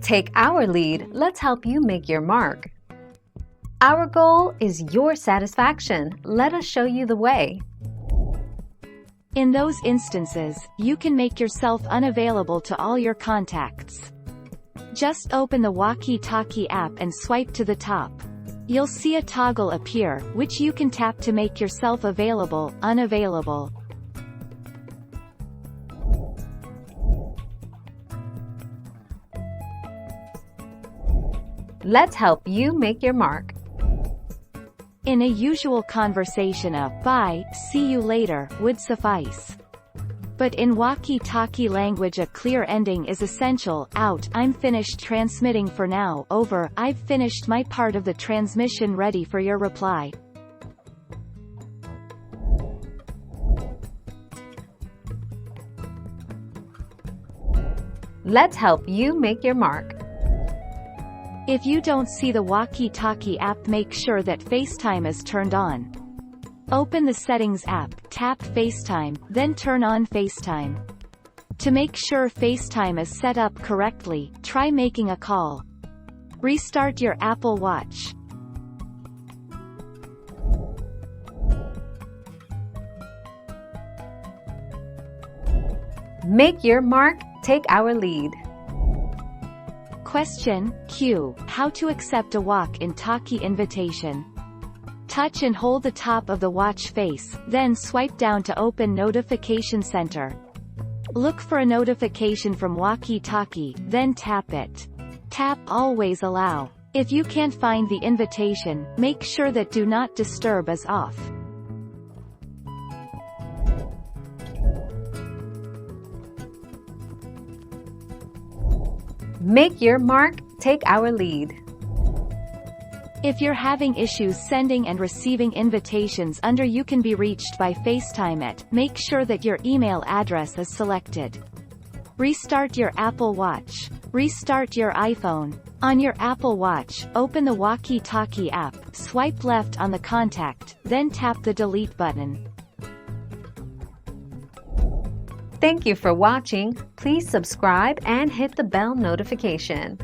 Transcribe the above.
Take our lead, let's help you make your mark. Our goal is your satisfaction. Let us show you the way. In those instances, you can make yourself unavailable to all your contacts. Just open the walkie-talkie app and swipe to the top. You'll see a toggle appear, which you can tap to make yourself available, unavailable. Let's help you make your mark. In a usual conversation, a "bye, see you later" would suffice. But in walkie-talkie language, a clear ending is essential. Out, I'm finished transmitting for now. Over, I've finished my part of the transmission, ready for your reply. Let's help you make your mark. If you don't see the walkie-talkie app, make sure that FaceTime is turned on. Open the Settings app, tap FaceTime, then turn on FaceTime. To make sure FaceTime is set up correctly, try making a call. Restart your Apple Watch. Make your mark, take our lead. Question Q. How to accept a walkie-talkie invitation. Touch and hold the top of the watch face, then swipe down to open Notification Center. Look for a notification from walkie-talkie, then tap it. Tap Always Allow. If you can't find the invitation, make sure that Do Not Disturb is off. Make your mark, take our lead. If you're having issues sending and receiving invitations under You Can Be Reached by FaceTime at, make sure that your email address is selected. Restart your Apple Watch. Restart your iPhone. On your Apple Watch, open the walkie-talkie app, swipe left on the contact, then tap the delete button. Thank you for watching. Please subscribe and hit the bell notification.